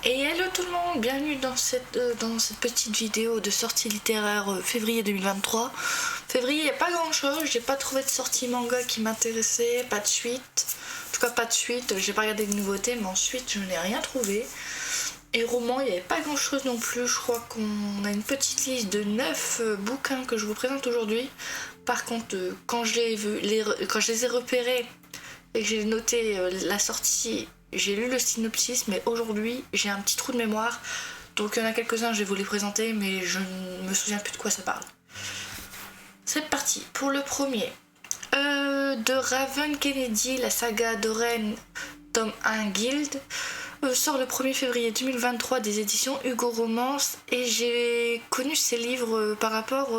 Et hello tout le monde, bienvenue dans cette petite vidéo de sortie littéraire février 2023. Février, il n'y a pas grand chose, j'ai pas trouvé de sortie manga qui m'intéressait, pas de suite. En tout cas pas de suite, j'ai pas regardé de nouveautés, mais ensuite je n'ai rien trouvé. Et roman, il n'y avait pas grand chose non plus, je crois qu'on a une petite liste de 9 bouquins que je vous présente aujourd'hui. Par contre, quand je les ai repérés et que j'ai noté la sortie, j'ai lu le synopsis, mais aujourd'hui j'ai un petit trou de mémoire, donc il y en a quelques-uns, je vais vous les présenter, mais je ne me souviens plus de quoi ça parle. C'est parti pour le premier. De Raven Kennedy, la saga d'Oren, tome 1 Guild, sort le 1er février 2023 des éditions Hugo Romance, et j'ai connu ces livres par rapport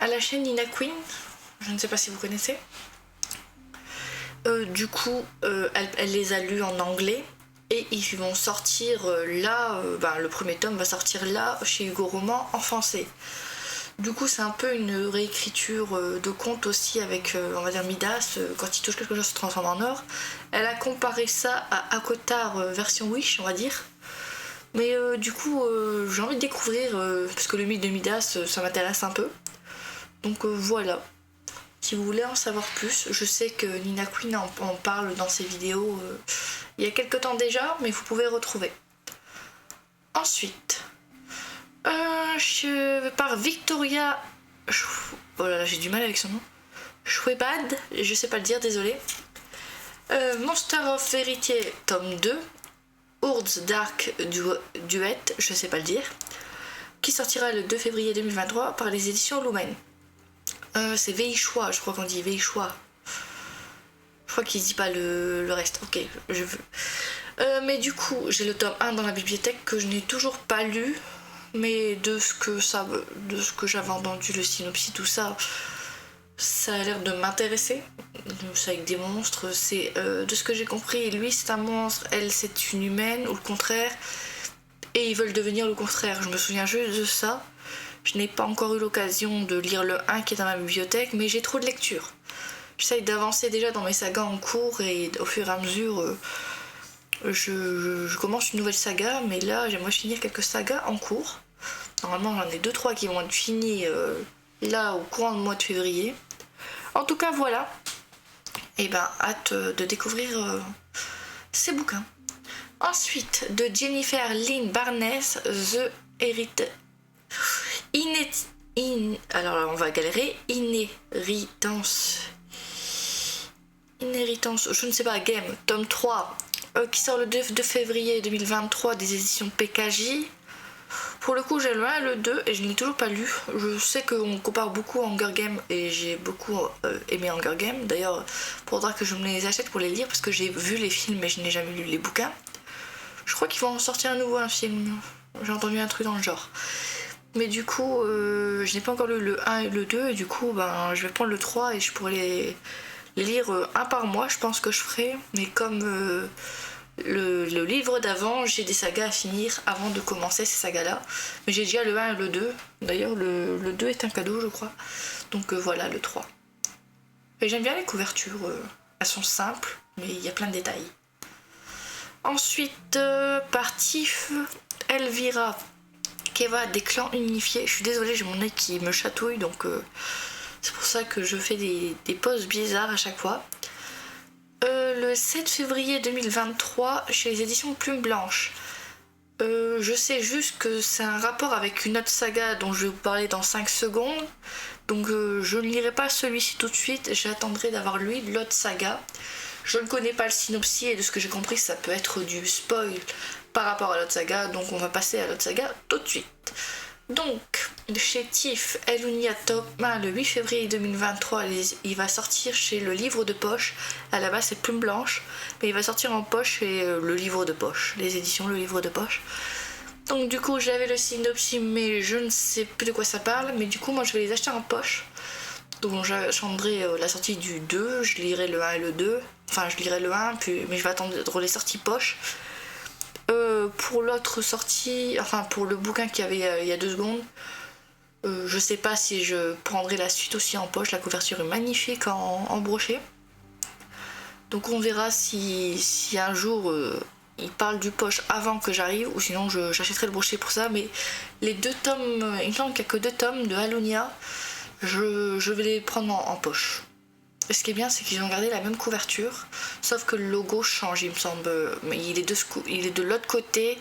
à la chaîne Nina Queen, je ne sais pas si vous connaissez. Du coup, elle les a lus en anglais et ils vont sortir le premier tome va sortir là chez Hugo Roman en français. Du coup, c'est un peu une réécriture de conte aussi avec, on va dire, Midas, quand il touche quelque chose se transforme en or. Elle a comparé ça à Akotar version Wish, on va dire. Mais du coup, j'ai envie de découvrir, parce que le mythe de Midas, ça m'intéresse un peu. Donc voilà. Si vous voulez en savoir plus, je sais que Nina Queen en parle dans ses vidéos il y a quelques temps déjà, mais vous pouvez retrouver. Ensuite, par Victoria, oh là là, j'ai du mal avec son nom, Schwebad, je sais pas le dire, désolé. Monster of Verity, tome 2, Urds Dark Duet, je sais pas le dire, qui sortira le 2 février 2023 par les éditions Lumen. C'est Veichois, je crois qu'on dit Veichois. Je crois qu'il dit pas le reste. Ok, je veux. Mais du coup, j'ai le tome 1 dans la bibliothèque que je n'ai toujours pas lu. Mais de ce que j'avais entendu, le synopsis, tout ça, ça a l'air de m'intéresser. C'est avec des monstres. C'est de ce que j'ai compris, lui c'est un monstre, elle c'est une humaine, ou le contraire. Et ils veulent devenir le contraire. Je me souviens juste de ça. Je n'ai pas encore eu l'occasion de lire le 1 qui est dans ma bibliothèque, mais j'ai trop de lectures. J'essaye d'avancer déjà dans mes sagas en cours et au fur et à mesure, je commence une nouvelle saga, mais là j'aimerais finir quelques sagas en cours. Normalement j'en ai 2-3 qui vont être finis là au courant du mois de février. En tout cas voilà. Et ben hâte de découvrir ces bouquins. Ensuite, de Jennifer Lynn Barnes, The Heritage. Alors là, on va galérer. Inheritance, je ne sais pas, Game, tome 3, qui sort le 2 février 2023 des éditions PKJ. Pour le coup, j'ai le 1 et le 2 et je ne l'ai toujours pas lu. Je sais qu'on compare beaucoup à Hunger Games et j'ai beaucoup aimé Hunger Games. D'ailleurs, il faudra que je me les achète pour les lire parce que j'ai vu les films mais je n'ai jamais lu les bouquins. Je crois qu'ils vont en sortir un film. J'ai entendu un truc dans le genre. Mais du coup, je n'ai pas encore lu le 1 et le 2, et du coup, je vais prendre le 3 et je pourrais les lire un par mois, je pense que je ferai. Mais comme le livre d'avant, j'ai des sagas à finir avant de commencer ces sagas-là. Mais j'ai déjà le 1 et le 2. D'ailleurs, le 2 est un cadeau, je crois. Donc voilà, le 3. Et j'aime bien les couvertures. Elles sont simples, mais il y a plein de détails. Ensuite, par Tiff, Elvira, Keva, des clans unifiés. Je suis désolée, j'ai mon nez qui me chatouille, donc c'est pour ça que je fais des pauses bizarres à chaque fois. Le 7 février 2023, chez les éditions Plume Blanche. Je sais juste que c'est un rapport avec une autre saga dont je vais vous parler dans 5 secondes. Donc je ne lirai pas celui-ci tout de suite, j'attendrai d'avoir lu l'autre saga. Je ne connais pas le synopsis et de ce que j'ai compris, ça peut être du spoil par rapport à l'autre saga, donc on va passer à l'autre saga tout de suite. Donc, chez Tiff, Elunia tome 1 le 8 février 2023, il va sortir chez le livre de poche. À la base, c'est Plume Blanche, mais il va sortir en poche chez le livre de poche, les éditions Le Livre de Poche. Donc du coup, j'avais le synopsis, mais je ne sais plus de quoi ça parle, mais du coup, moi, je vais les acheter en poche. Donc j'attendrai la sortie du 2, je lirai le 1 et le 2. Enfin, je lirai le 1, mais je vais attendre les sorties poche. Pour l'autre sortie, enfin pour le bouquin qu'il y avait il y a 2 secondes, je sais pas si je prendrai la suite aussi en poche. La couverture est magnifique en brochet. Donc on verra si un jour il parle du poche avant que j'arrive, ou sinon j'achèterai le brochet pour ça, mais les 2 tomes, il me semble qu'il n'y a que 2 tomes de Allunia, je vais les prendre en poche. Et ce qui est bien, c'est qu'ils ont gardé la même couverture, sauf que le logo change, il me semble, mais il est de l'autre côté,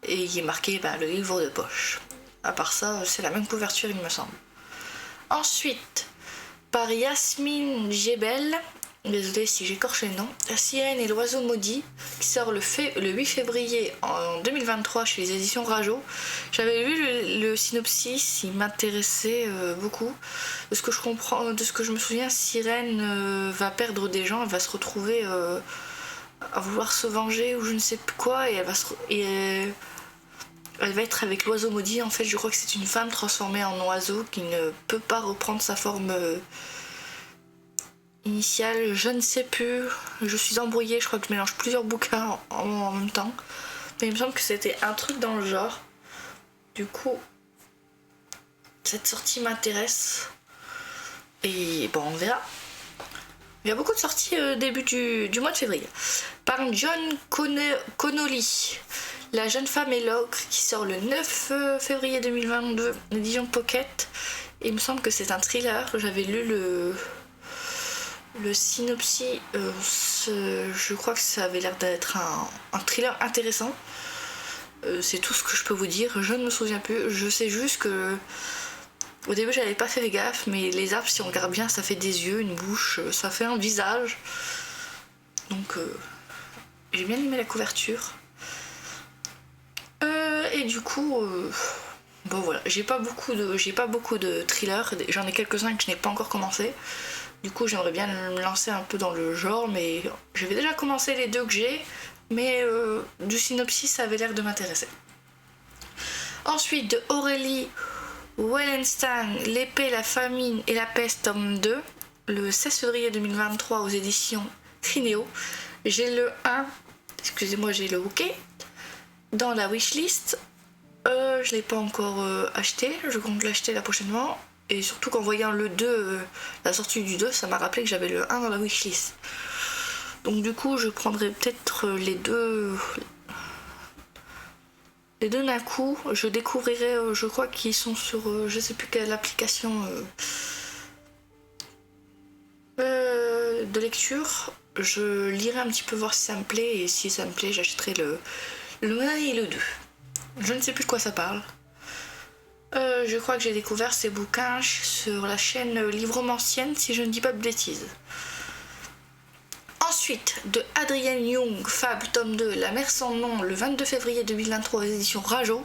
et il est marqué le livre de poche. À part ça, c'est la même couverture, il me semble. Ensuite, par Yasmine Jebel, désolée si j'écorche le nom, La Sirène et l'Oiseau Maudit, qui sort le 8 février en 2023 chez les éditions Rajo. J'avais lu le synopsis, il m'intéressait beaucoup. De ce que je comprends, de ce que je me souviens, Sirène va perdre des gens, elle va se retrouver à vouloir se venger ou je ne sais plus quoi, et elle va être avec l'oiseau maudit. En fait, je crois que c'est une femme transformée en oiseau qui ne peut pas reprendre sa forme initiale. Je ne sais plus. Je suis embrouillée. Je crois que je mélange plusieurs bouquins en même temps. Mais il me semble que c'était un truc dans le genre. Du coup, cette sortie m'intéresse. Et bon, on verra. Il y a beaucoup de sorties début du mois de février. Par John Connolly. La jeune femme et l'ogre, qui sort le 9 février 2022, édition Pocket. Et il me semble que c'est un thriller. J'avais lu le synopsis. Je crois que ça avait l'air d'être un thriller intéressant. C'est tout ce que je peux vous dire. Je ne me souviens plus. Je sais juste que au début j'avais pas fait gaffe, mais les arbres, si on regarde bien, ça fait des yeux, une bouche, ça fait un visage. Donc j'ai bien aimé la couverture. Et du coup, bon voilà, j'ai pas beaucoup de thrillers, j'en ai quelques-uns que je n'ai pas encore commencé. Du coup, j'aimerais bien me lancer un peu dans le genre, mais j'avais déjà commencé les 2 que j'ai, mais du synopsis, ça avait l'air de m'intéresser. Ensuite, de Aurélie Wellenstein, L'épée, la famine et la peste, tome 2, le 16 février 2023 aux éditions Crinéo. J'ai le 1, excusez-moi, j'ai le OK dans la wishlist. Je l'ai pas encore acheté, je compte l'acheter là prochainement. Et surtout qu'en voyant le 2, la sortie du 2, ça m'a rappelé que j'avais le 1 dans la wishlist. Donc du coup, je prendrai peut-être les deux d'un coup. Je découvrirai, je crois qu'ils sont sur je sais plus quelle application de lecture. Je lirai un petit peu voir si ça me plaît, et si ça me plaît, j'achèterai le 1 et le 2. Je ne sais plus de quoi ça parle. Je crois que j'ai découvert ces bouquins sur la chaîne Livromancienne, si je ne dis pas de bêtises. Ensuite, de Adrienne Young, Fab, tome 2, La mer sans nom, le 22 février 2023 aux éditions Rajo.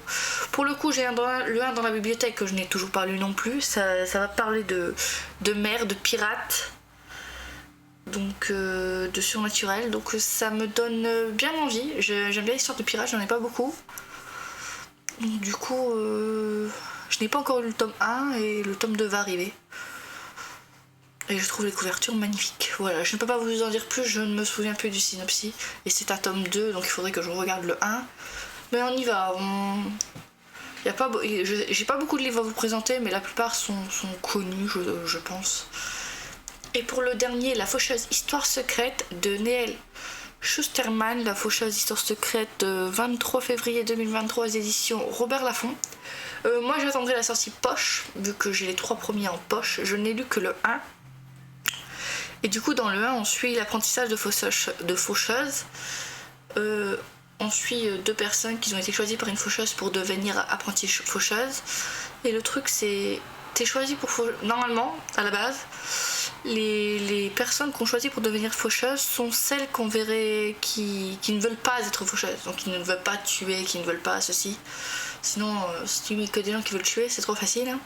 Pour le coup, j'ai le 1 dans la bibliothèque que je n'ai toujours pas lu non plus. Ça va parler de mer, de pirates, donc de surnaturel. Donc ça me donne bien envie. J'aime bien l'histoire de pirates, j'en ai pas beaucoup. Donc, du coup, je n'ai pas encore lu le tome 1 et le tome 2 va arriver. Et je trouve les couvertures magnifiques. Voilà, je ne peux pas vous en dire plus, je ne me souviens plus du synopsis. Et c'est un tome 2, donc il faudrait que je regarde le 1. Mais on y va. J'ai pas beaucoup de livres à vous présenter, mais la plupart sont connus, je pense. Et pour le dernier, La faucheuse histoire secrète de Néel Schusterman, La faucheuse histoire secrète, 23 février 2023 aux éditions Robert Laffont. Moi j'attendrai la sortie poche, vu que j'ai les 3 premiers en poche. Je n'ai lu que le 1. Et du coup dans le 1 on suit l'apprentissage de faucheuse. On suit 2 personnes qui ont été choisies par une faucheuse pour devenir apprentie faucheuse. Et le truc c'est, t'es choisi pour normalement à la base. Les personnes qu'on choisit pour devenir faucheuses sont celles qu'on verrait qui ne veulent pas être faucheuses, donc qui ne veulent pas tuer, qui ne veulent pas ceci. Sinon, si tu mets que des gens qui veulent tuer, c'est trop facile. Hein.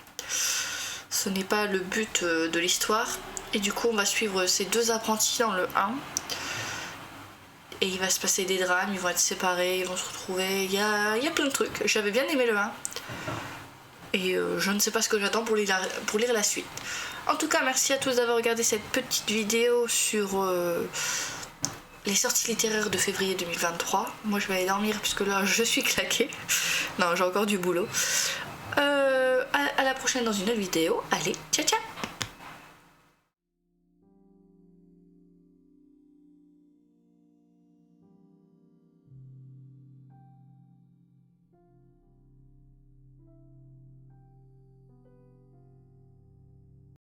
Ce n'est pas le but de l'histoire. Et du coup, on va suivre ces 2 apprentis dans le 1. Et il va se passer des drames, ils vont être séparés, ils vont se retrouver. Il y a plein de trucs. J'avais bien aimé le 1. Et je ne sais pas ce que j'attends pour lire la suite. En tout cas, merci à tous d'avoir regardé cette petite vidéo sur les sorties littéraires de février 2023. Moi, je vais aller dormir puisque là, je suis claquée. Non, j'ai encore du boulot. À la prochaine dans une autre vidéo. Allez, ciao ciao!